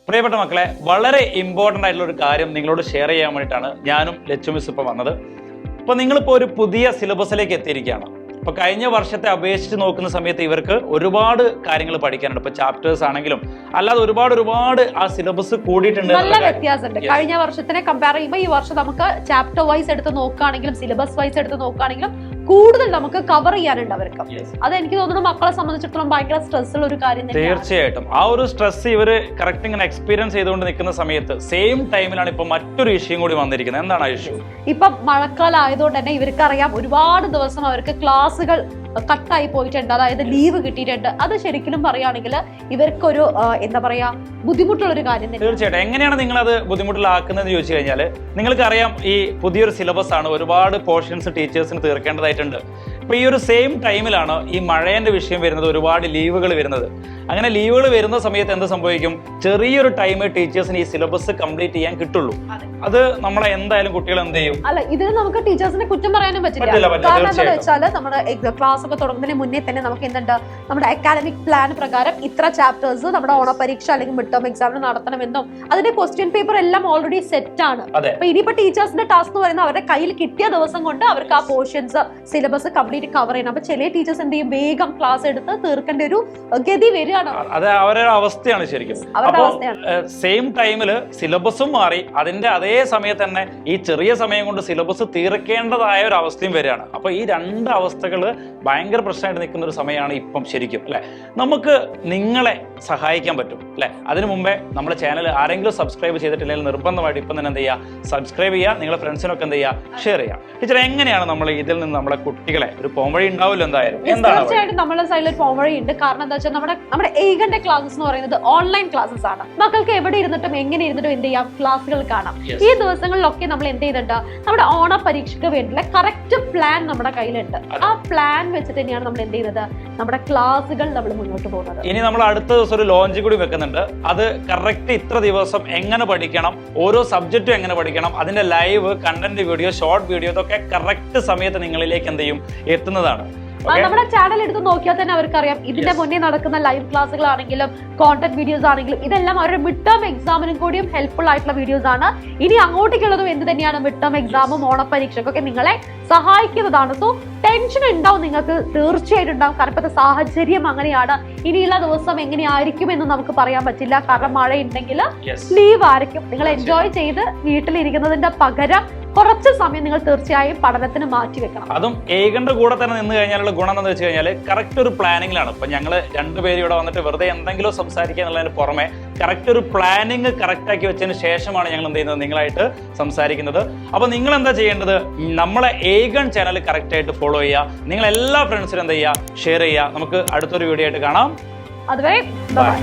പ്രിയപ്പെട്ട മക്കളെ, വളരെ ഇമ്പോർട്ടൻ്റ് ആയിട്ടുള്ള ഒരു കാര്യം നിങ്ങളോട് ഷെയർ ചെയ്യാൻ വേണ്ടിയിട്ടാണ് ഞാനും ലച്ചു മിസ് ഇപ്പോൾ വന്നത്. ഇപ്പോൾ നിങ്ങളിപ്പോൾ ഒരു പുതിയ സിലബസിലേക്ക് എത്തിയിരിക്കുകയാണ്. ഇപ്പോൾ കഴിഞ്ഞ വർഷത്തെ അപേക്ഷിച്ച് നോക്കുന്ന സമയത്ത് ഇവർക്ക് ഒരുപാട് കാര്യങ്ങൾ പഠിക്കാനുണ്ട്. ഇപ്പോൾ ചാപ്റ്റേഴ്സ് ആണെങ്കിലും അല്ലാതെ ഒരുപാട് ആ സിലബസ് കൂടിയിട്ടുണ്ട്. നല്ല വ്യത്യാസമുണ്ട്. കഴിഞ്ഞ വർഷത്തിനെ കമ്പയർ ചെയ്യുമ്പോൾ ഈ വർഷം നമുക്ക് ചാപ്റ്റർ വൈസ് എടുത്ത് നോക്കുകയാണെങ്കിലും സിലബസ് വൈസ് എടുത്ത് നോക്കുകയാണെങ്കിലും കൂടുതൽ നമുക്ക് കവർ ചെയ്യാനുണ്ട് അവർക്ക്. അത് എനിക്ക് തോന്നുന്നു മക്കളെ സംബന്ധിച്ചിടത്തോളം ഭയങ്കര സ്ട്രെസ് ഉള്ള ഒരു കാര്യം. തീർച്ചയായിട്ടും ആ ഒരു സ്ട്രെസ് ഇവര് കറക്റ്റ് ഇങ്ങനെ എക്സ്പീരിയൻസ് ചെയ്തുകൊണ്ട് നിൽക്കുന്ന സമയത്ത് സെയിം ടൈമിലാണ് ഇപ്പൊ മറ്റൊരു ഇഷ്യൂ കൂടി വന്നിരിക്കുന്നത്. എന്താണ് ആ ഇഷ്യൂ? ഇപ്പം മഴക്കാലം ആയതുകൊണ്ട് തന്നെ ഇവർക്ക് അറിയാം ഒരുപാട് ദിവസം അവർക്ക് ക്ലാസ്സുകൾ കട്ടായി പോയിട്ടുണ്ട്, അതായത് ലീവ് കിട്ടിയിട്ടുണ്ട്. അത് ശരിക്കും പറയുകയാണെങ്കിൽ ഇവർക്കൊരു എന്താ പറയാ ബുദ്ധിമുട്ടുള്ളൊരു കാര്യം തന്നെ. തീർച്ചയായിട്ടും. എങ്ങനെയാണ് നിങ്ങൾ അത് ബുദ്ധിമുട്ടിലാക്കുന്നതെന്ന് ചോദിച്ചു കഴിഞ്ഞാൽ നിങ്ങൾക്ക് അറിയാം ഈ പുതിയൊരു സിലബസ് ആണ്, ഒരുപാട് പോർഷൻസ് ടീച്ചേഴ്സിന് തീർക്കേണ്ടതായിട്ടുണ്ട്. ഇപ്പൊ ഈ ഒരു സെയിം ടൈമിലാണ് ഈ മഴേന്റെ വിഷയം വരുന്നത്, ഒരുപാട് ലീവുകൾ വരുന്നത്. അങ്ങനെ ലീവുകൾ വരുന്ന സമയത്ത് എന്ത് സംഭവിക്കും? ചെറിയൊരു ടൈം ടീച്ചേഴ്സിന് ഈ സിലബസ് കംപ്ലീറ്റ് ചെയ്യാൻ കിട്ടുള്ളൂ. അത് നമ്മളെ എന്തായാലും കുട്ടികൾ എന്ത് ചെയ്യും? അല്ല, ഇതിന് നമുക്ക് ടീച്ചേഴ്സിനെ കുറ്റം പറയാനും പറ്റില്ല. കാരണം എന്താണെന്ന് വെച്ചാൽ നമ്മുടെ ക്ലാസ് ഒക്കെ തുടങ്ങുന്നതിന് മുന്നേ തന്നെ നമുക്ക് എന്തുണ്ട്, നമ്മുടെ അക്കാഡമിക് പ്ലാൻ പ്രകാരം ഇത്ര ചാപ്റ്റേഴ്സ് നമ്മുടെ ഓണപരീക്ഷ അല്ലെങ്കിൽ മിഡ് ടേം എക്സാമിന് നടത്തണമെന്നും അതിന്റെ ക്വസ്റ്റ്യൻ പേപ്പർ എല്ലാം ഓൾറെഡി സെറ്റ് ആണ്. അപ്പൊ ഇനിയിപ്പോ ടീച്ചേഴ്സിന്റെ ടാസ്ക് എന്ന് പറയുന്നത് അവരുടെ കയ്യിൽ കിട്ടിയ ദിവസം കൊണ്ട് അവർക്ക് ആ പോർഷൻസ് സിലബസ് കംപ്ലീറ്റ് കവർ ചെയ്യണം. അപ്പൊ ചില ടീച്ചേഴ്സ് എന്ത് ചെയ്യും, വേഗം ക്ലാസ് എടുത്ത് തീർക്കേണ്ട ഒരു ഗതി വരികയാണ്. അത് അവരുടെ അവസ്ഥയാണ് ശരിക്കും. സെയിം ടൈമില് സിലബസും മാറി, അതിന്റെ അതേ സമയത്ത് തന്നെ ഈ ചെറിയ സമയം കൊണ്ട് സിലബസ് തീർക്കേണ്ടതായ ഒരു അവസ്ഥയും വരികയാണ്. അപ്പൊ ഈ രണ്ട് അവസ്ഥകള് ഭയങ്കര പ്രശ്നമായിട്ട് നിൽക്കുന്ന ഒരു സമയമാണ് ഇപ്പം ശരിക്കും അല്ലെ. നമുക്ക് നിങ്ങളെ സഹായിക്കാൻ പറ്റും അല്ലെ. അതിനു മുമ്പേ നമ്മുടെ ചാനൽ ആരെങ്കിലും സബ്സ്ക്രൈബ് ചെയ്തിട്ടില്ലെങ്കിൽ നിർബന്ധമായിട്ട് ഇപ്പം തന്നെ എന്ത് ചെയ്യുക, സബ്സ്ക്രൈബ് ചെയ്യുക, നിങ്ങളുടെ ഫ്രണ്ട്സിനൊക്കെ എന്ത് ചെയ്യുക, ഷെയർ ചെയ്യുക. ടീച്ചർ, എങ്ങനെയാണ് നമ്മൾ ഇതിൽ നിന്ന് നമ്മുടെ കുട്ടികളെ ഒരു പോംവഴി ഉണ്ടാവില്ല എന്തായാലും? തീർച്ചയായിട്ടും നമ്മുടെ സൈഡിൽ ഒരു പോംവഴി ഉണ്ട്. കാരണം എന്താ വെച്ചാൽ നമ്മുടെ ഏകന്റെ ക്ലാസ്സസ് എന്ന് പറയുന്നത് ഓൺലൈൻ ക്ലാസ്സസ് ആണ്. മക്കൾക്ക് എവിടെ ഇരുന്നിട്ടും എങ്ങനെ ഇരുന്നിട്ടും എന്ത് ചെയ്യാം, ക്ലാസ്സുകൾ കാണാം. ഈ ദിവസങ്ങളിലൊക്കെ നമ്മൾ എന്ത് ചെയ്തിട്ടുണ്ട്, നമ്മുടെ ഓണ പരീക്ഷയ്ക്ക് വേണ്ടിയുള്ള കറക്റ്റ് പ്ലാൻ നമ്മുടെ കയ്യിലുണ്ട്. ആ പ്ലാൻ വെച്ചിട്ട് തന്നെയാണ് നമ്മൾ എന്ത് ചെയ്യുന്നത്, നമ്മുടെ ക്ലാസ്സുകൾ നമ്മൾ മുന്നോട്ട് പോകുന്നത്. ഇനി നമ്മൾ അടുത്ത ദിവസം ഒരു ലോഞ്ച് കൂടി വെക്കുന്നുണ്ട്. അത് കറക്റ്റ് ഇത്ര ദിവസം എങ്ങനെ പഠിക്കണം, ഓരോ സബ്ജക്റ്റും എങ്ങനെ പഠിക്കണം, അതിന്റെ live content video, short video, ഇതൊക്കെ കറക്റ്റ് സമയത്ത് നിങ്ങളിലേക്ക് എന്ത് ചെയ്യും, എത്തുന്നതാണ്. നമ്മുടെ ചാനൽ എടുത്ത് നോക്കിയാൽ തന്നെ അവർക്കറിയാം ഇതിന്റെ മുന്നേ നടക്കുന്ന ലൈവ് ക്ലാസ്സുകളാണെങ്കിലും കോണ്ടന്റ് വീഡിയോസ് ആണെങ്കിലും ഇതെല്ലാം അവരുടെ മിഡ് ടേം എക്സാമിനും കൂടിയും ഹെൽപ്ഫുൾ ആയിട്ടുള്ള വീഡിയോസ് ആണ്. ഇനി അങ്ങോട്ടേക്കുള്ളതും എന്ത് തന്നെയാണ്, മിഡ് ടേം എക്സാമും ഓണപരീക്ഷയ്ക്കൊക്കെ നിങ്ങളെ സഹായിക്കുന്നതാണ്. സോ ടെൻഷൻ ഉണ്ടാവും നിങ്ങൾക്ക്, തീർച്ചയായിട്ടും ഉണ്ടാവും. കാരണം ഇപ്പോഴത്തെ സാഹചര്യം അങ്ങനെയാണ്. ഇനിയുള്ള ദിവസം എങ്ങനെയായിരിക്കും എന്ന് നമുക്ക് പറയാൻ പറ്റില്ല. കാരണം മഴ ഉണ്ടെങ്കിൽ ലീവ് ആയിരിക്കും. നിങ്ങൾ എൻജോയ് ചെയ്ത് വീട്ടിലിരിക്കുന്നതിന്റെ പകരം കുറച്ച് സമയം നിങ്ങൾ തീർച്ചയായും പഠനത്തിന് മാറ്റി വെക്കണം. അതും ഏകന്റെ കൂടെ തന്നെ നിന്ന് കഴിഞ്ഞാലുള്ള ഗുണം എന്താണെന്ന് വെച്ച് കഴിഞ്ഞാൽ കറക്റ്റ് ഒരു പ്ലാനിങ്ങിലാണ്. ഇപ്പൊ ഞങ്ങള് രണ്ടുപേരും ഇവിടെ വന്നിട്ട് വെറുതെ എന്തെങ്കിലും സംസാരിക്കുക എന്നുള്ളതിന് പുറമെ കറക്റ്റ് ഒരു പ്ലാനിങ് കറക്റ്റ് ആക്കി വെച്ചതിന് ശേഷമാണ് ഞങ്ങൾ എന്ത് ചെയ്യുന്നത്, നിങ്ങളായിട്ട് സംസാരിക്കുന്നത്. അപ്പൊ നിങ്ങൾ എന്താ ചെയ്യേണ്ടത്, നമ്മളെ ഏകൻ ചാനൽ കറക്റ്റ് ആയിട്ട് ഫോളോ ചെയ്യുക, നിങ്ങൾ എല്ലാ ഫ്രണ്ട്സിനും എന്താ ചെയ്യുക, ഷെയർ ചെയ്യുക. നമുക്ക് അടുത്തൊരു വീഡിയോ ആയിട്ട് കാണാം. അതുവരെ ബൈ.